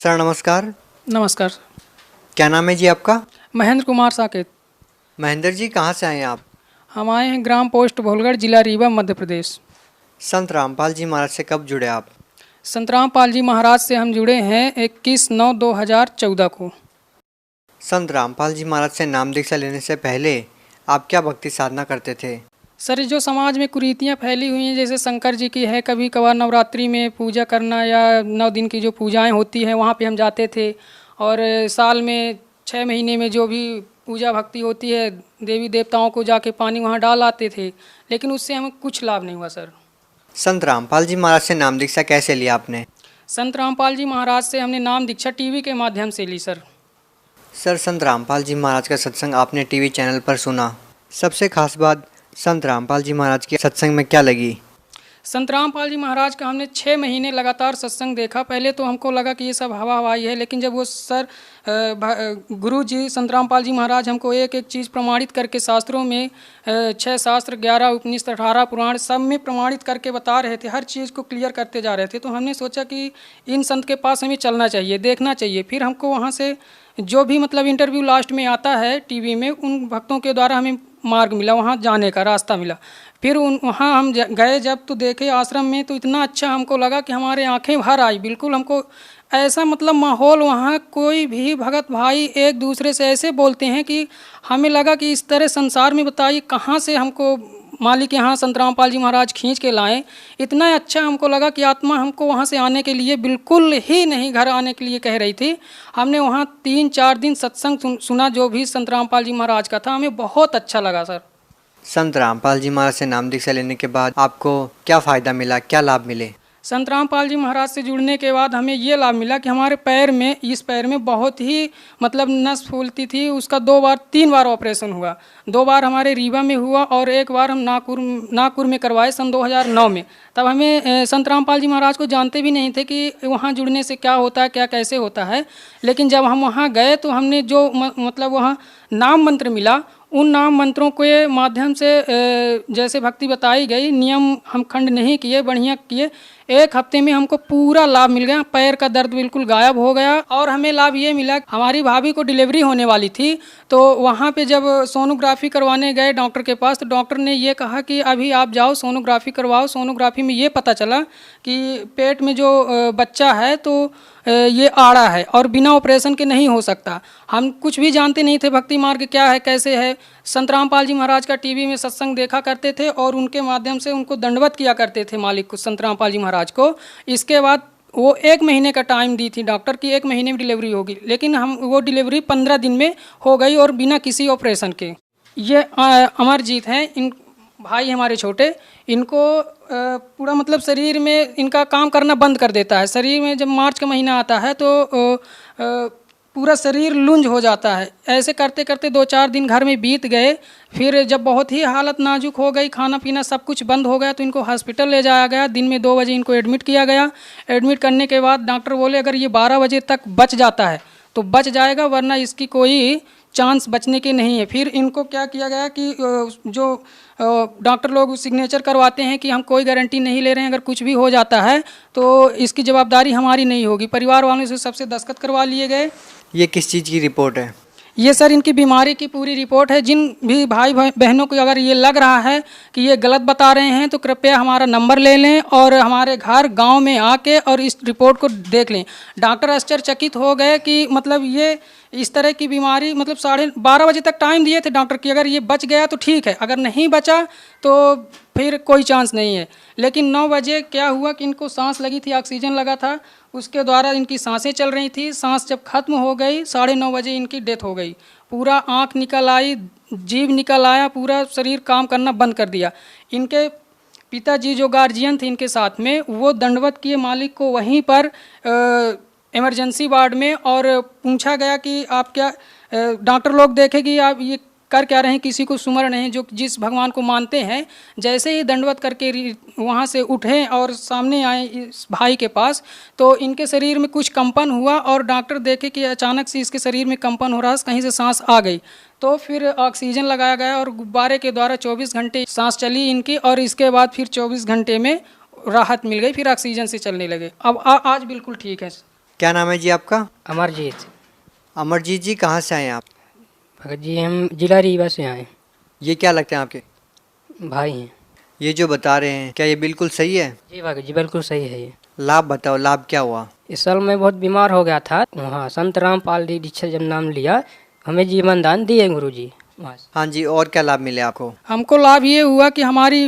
Sir नमस्कार। नमस्कार। क्या नाम है जी आपका? महेंद्र कुमार साकेत। महेंद्र जी कहाँ से आए हैं आप? हम आए हैं ग्राम पोस्ट भोलगढ़, जिला रीवा, मध्य प्रदेश। संत रामपाल जी महाराज से कब जुड़े आप? संतराम पाल जी महाराज से हम जुड़े हैं 21/9/2014 को। संत रामपाल जी महाराज से नाम दीक्षा लेने से पहले आप क्या भक्ति साधना करते थे? सर, जो समाज में कुरीतियाँ फैली हुई हैं, जैसे शंकर जी की है, कभी कभार नवरात्रि में पूजा करना या 9 दिन की जो पूजाएं होती हैं वहाँ पे हम जाते थे। और साल में 6 महीने में जो भी पूजा भक्ति होती है, देवी देवताओं को जाके पानी वहाँ डाल आते थे, लेकिन उससे हमें कुछ लाभ नहीं हुआ सर। संत रामपाल जी महाराज से नाम दीक्षा कैसे लिया आपने? संत रामपाल जी महाराज से हमने नाम दीक्षा टीवी के माध्यम से ली सर। सर संत रामपाल जी महाराज का सत्संग आपने टीवी चैनल पर सुना, सबसे खास बात संत रामपाल जी महाराज के सत्संग में क्या लगी? संत रामपाल जी महाराज का हमने 6 महीने लगातार सत्संग देखा। पहले तो हमको लगा कि ये सब हवा हवाई है, लेकिन जब वो सर गुरु जी संत रामपाल जी महाराज हमको एक एक चीज़ प्रमाणित करके शास्त्रों में 6 शास्त्र, 11 उपनिषद, 18 पुराण सब में प्रमाणित करके बता रहे थे, हर चीज़ को क्लियर करते जा रहे थे, तो हमने सोचा कि इन संत के पास हमें चलना चाहिए, देखना चाहिए। फिर हमको वहाँ से जो भी मतलब इंटरव्यू लास्ट में आता है टीवी में, उन भक्तों के द्वारा हमें मार्ग मिला, वहाँ जाने का रास्ता मिला। फिर वहाँ हम गए जब, तो देखे आश्रम में, तो इतना अच्छा हमको लगा कि हमारे आंखें भर आई। बिल्कुल हमको ऐसा मतलब माहौल, वहाँ कोई भी भगत भाई एक दूसरे से ऐसे बोलते हैं कि हमें लगा कि इस तरह संसार में बताइए कहाँ से हमको मालिक यहाँ संत रामपाल जी महाराज खींच के लाएं। इतना अच्छा हमको लगा कि आत्मा हमको वहाँ से आने के लिए बिल्कुल ही नहीं घर आने के लिए कह रही थी। हमने वहाँ 3-4 दिन सत्संग सुना जो भी संत रामपाल जी महाराज का था, हमें बहुत अच्छा लगा सर। संत रामपाल जी महाराज से नाम दीक्षा लेने के बाद आपको क्या फ़ायदा मिला, क्या लाभ मिले? संत रामपाल जी महाराज से जुड़ने के बाद हमें ये लाभ मिला कि हमारे पैर में, इस पैर में बहुत ही मतलब नस फूलती थी। उसका 3 बार ऑपरेशन हुआ। 2 बार हमारे रीवा में हुआ और 1 बार हम नागपुर में करवाए सन 2009 में। तब हमें संत रामपाल जी महाराज को जानते भी नहीं थे कि वहाँ जुड़ने से क्या होता है, क्या कैसे होता है। लेकिन जब हम वहाँ गए तो हमने जो मतलब वहाँ नाम मंत्र मिला, उन नाम मंत्रों के माध्यम से जैसे भक्ति बताई गई, नियम हम खंड नहीं किए, बढ़िया किए। 1 हफ्ते में हमको पूरा लाभ मिल गया, पैर का दर्द बिल्कुल गायब हो गया। और हमें लाभ ये मिला, हमारी भाभी को डिलीवरी होने वाली थी, तो वहाँ पे जब सोनोग्राफी करवाने गए डॉक्टर के पास, तो डॉक्टर ने ये कहा कि अभी आप जाओ सोनोग्राफी करवाओ। सोनोग्राफी में ये पता चला कि पेट में जो बच्चा है तो ये आड़ा है और बिना ऑपरेशन के नहीं हो सकता। हम कुछ भी जानते नहीं थे भक्ति मार्ग क्या है, कैसे है। संत रामपाल जी महाराज का टीवी में सत्संग देखा करते थे और उनके माध्यम से उनको दंडवत किया करते थे मालिक को, संत रामपाल जी महाराज को। इसके बाद वो 1 महीने का टाइम दी थी डॉक्टर की, 1 महीने में डिलीवरी होगी, लेकिन वो डिलीवरी 15 दिन में हो गई और बिना किसी ऑपरेशन के। ये अमरजीत हैं, इन भाई हमारे छोटे, इनको पूरा मतलब शरीर में इनका काम करना बंद कर देता है। शरीर में जब मार्च का महीना आता है तो पूरा शरीर लुंज हो जाता है। ऐसे करते करते 2-4 दिन घर में बीत गए। फिर जब बहुत ही हालत नाजुक हो गई, खाना पीना सब कुछ बंद हो गया, तो इनको हॉस्पिटल ले जाया गया। दिन में 2 बजे इनको एडमिट किया गया। एडमिट करने के बाद डॉक्टर बोले अगर ये 12 बजे तक बच जाता है तो बच जाएगा, वरना इसकी कोई चांस बचने के नहीं है। फिर इनको क्या किया गया कि जो डॉक्टर लोग सिग्नेचर करवाते हैं कि हम कोई गारंटी नहीं ले रहे हैं, अगर कुछ भी हो जाता है तो इसकी जवाबदारी हमारी नहीं होगी। परिवार वालों से सबसे दस्तखत करवा लिए गए। ये किस चीज़ की रिपोर्ट है? ये सर इनकी बीमारी की पूरी रिपोर्ट है। जिन भी भाई बहनों को अगर ये लग रहा है कि ये गलत बता रहे हैं तो कृपया हमारा नंबर ले लें और हमारे घर गांव में आके और इस रिपोर्ट को देख लें। डॉक्टर आश्चर्यचकित हो गए कि मतलब ये इस तरह की बीमारी, मतलब 12:30 बजे तक टाइम दिए थे डॉक्टर की, अगर ये बच गया तो ठीक है, अगर नहीं बचा तो फिर कोई चांस नहीं है। लेकिन 9 बजे क्या हुआ कि इनको सांस लगी थी, ऑक्सीजन लगा था, उसके द्वारा इनकी सांसें चल रही थी। सांस जब खत्म हो गई 9:30 बजे इनकी डेथ हो गई। पूरा आँख निकल आई, जीभ निकल आया, पूरा शरीर काम करना बंद कर दिया। इनके पिताजी जो गार्जियन थे इनके साथ में, वो दंडवत किए मालिक को वहीं पर इमरजेंसी वार्ड में। और पूछा गया कि आप क्या, डॉक्टर लोग देखे कि आप ये कर क्या रहे हैं, किसी को सुमर नहीं, जो जिस भगवान को मानते हैं। जैसे ही दंडवत करके वहाँ से उठे और सामने आए इस भाई के पास, तो इनके शरीर में कुछ कंपन हुआ और डॉक्टर देखे कि अचानक से इसके शरीर में कंपन हो रहा है, कहीं से सांस आ गई। तो फिर ऑक्सीजन लगाया गया और गुब्बारे के द्वारा 24 घंटे सांस चली इनकी, और इसके बाद फिर 24 घंटे में राहत मिल गई, फिर ऑक्सीजन से चलने लगे। अब आज बिल्कुल ठीक है। क्या नाम है जी आपका? अमरजीत। अमरजीत जी, कहाँ से आए हैं आप? भगत जी हम जिला रीवा से आए, ये क्या लगते हैं आपके? भाई हैं। ये जो बता रहे हैं क्या ये बिल्कुल सही है? जी भगत जी बिल्कुल सही है ये। लाभ बताओ, लाभ क्या हुआ? इस साल मैं बहुत बीमार हो गया था, वहाँ संत रामपाल जी दीक्षा जब नाम लिया हमें जीवन दान दिए गुरु जी वहाँ से। हाँ जी, और क्या लाभ मिले आपको? हमको लाभ ये हुआ कि हमारी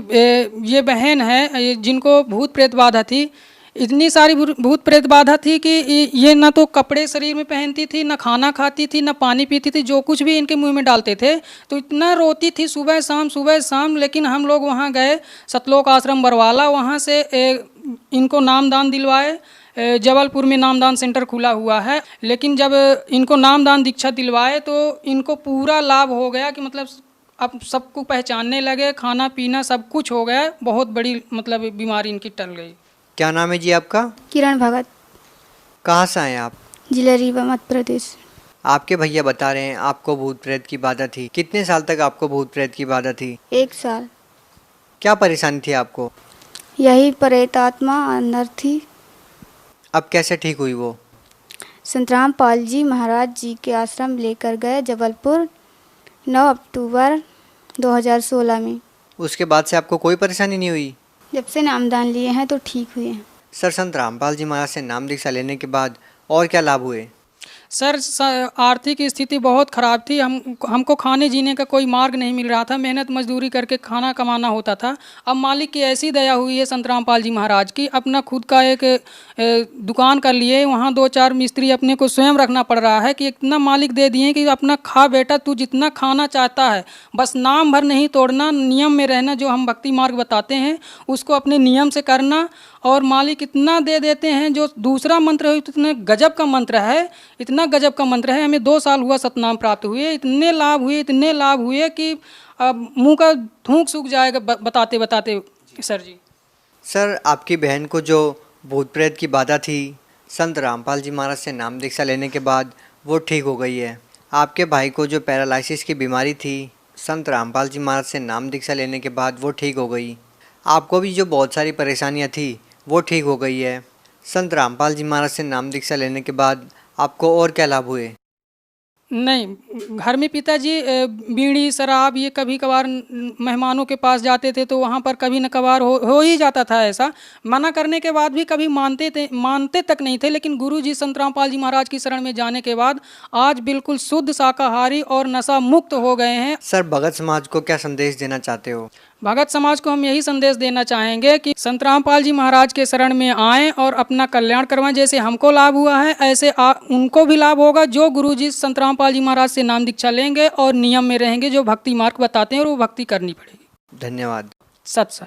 ये बहन है जिनको भूत प्रेत बाधा थी, इतनी सारी भूत प्रेत बाधा थी कि ये ना तो कपड़े शरीर में पहनती थी, ना खाना खाती थी, ना पानी पीती थी, जो कुछ भी इनके मुंह में डालते थे तो इतना रोती थी सुबह शाम। लेकिन हम लोग वहाँ गए सतलोक आश्रम बरवाला, वहाँ से इनको नामदान दिलवाए। जबलपुर में नामदान सेंटर खुला हुआ है, लेकिन जब इनको नामदान दीक्षा दिलवाए तो इनको पूरा लाभ हो गया कि मतलब अब सबको पहचानने लगे, खाना पीना सब कुछ हो गया, बहुत बड़ी मतलब बीमारी इनकी टल गई। क्या नाम है जी आपका? किरण भगत, कहाँ से आए हैं आप? जिला रीवा मध्य प्रदेश। आपके भैया बता रहे हैं आपको भूत प्रेत की बाधा थी। कितने साल तक आपको भूत प्रेत की बाधा थी? 1 साल। क्या परेशानी थी आपको? यही प्रेत आत्मा अंदर थी। अब कैसे ठीक हुई वो? संत रामपाल जी महाराज जी के आश्रम लेकर गए जबलपुर 9 अक्टूबर 2016 में। उसके बाद से आपको कोई परेशानी नहीं हुई? जब से नामदान लिए हैं तो ठीक हुए हैं। सर, संत रामपाल जी महाराज से नाम दीक्षा लेने के बाद और क्या लाभ हुए? सर आर्थिक स्थिति बहुत ख़राब थी, हमको खाने जीने का कोई मार्ग नहीं मिल रहा था, मेहनत मजदूरी करके खाना कमाना होता था। अब मालिक की ऐसी दया हुई है संत रामपाल जी महाराज की, अपना खुद का एक दुकान कर लिए, वहाँ 2-4 मिस्त्री अपने को स्वयं रखना पड़ रहा है कि इतना मालिक दे दिए कि अपना खा बेटा, तू जितना खाना चाहता है, बस नाम भर नहीं तोड़ना, नियम में रहना, जो हम भक्ति मार्ग बताते हैं उसको अपने नियम से करना। और मालिक इतना दे देते हैं, जो दूसरा मंत्र है इतने गजब का मंत्र है, इतना गजब का मंत्र है। हमें 2 साल हुआ सतनाम प्राप्त हुए, इतने लाभ हुए कि अब मुंह का थूक सूख जाएगा बताते बताते। सर जी, सर, आपकी बहन को जो भूत प्रेत की बाधा थी, संत रामपाल जी महाराज से नाम दीक्षा लेने के बाद वो ठीक हो गई है। आपके भाई को जो पैरालिसिस की बीमारी थी, संत रामपाल जी महाराज से नाम दीक्षा लेने के बाद वो ठीक हो गई। आपको भी जो बहुत सारी परेशानियां थी वो ठीक हो गई है। संत रामपाल जी महाराज से नाम दीक्षा लेने के बाद आपको और क्या लाभ हुए? नहीं, घर में पिताजी बीड़ी शराब ये कभी कभार मेहमानों के पास जाते थे तो वहाँ पर कभी न कभार हो ही जाता था ऐसा। मना करने के बाद भी कभी मानते तक नहीं थे, लेकिन गुरु जी संत रामपाल जी महाराज की शरण में जाने के बाद आज बिल्कुल शुद्ध शाकाहारी और नशा मुक्त हो गए हैं। सर, भगत समाज को क्या संदेश देना चाहते हो? भगत समाज को हम यही संदेश देना चाहेंगे कि संत रामपाल जी महाराज के शरण में आएं और अपना कल्याण करवाएं। जैसे हमको लाभ हुआ है ऐसे उनको भी लाभ होगा, जो गुरु जी संत रामपाल जी महाराज से नाम दीक्षा लेंगे और नियम में रहेंगे, जो भक्ति मार्ग बताते हैं और वो भक्ति करनी पड़ेगी। धन्यवाद। सत।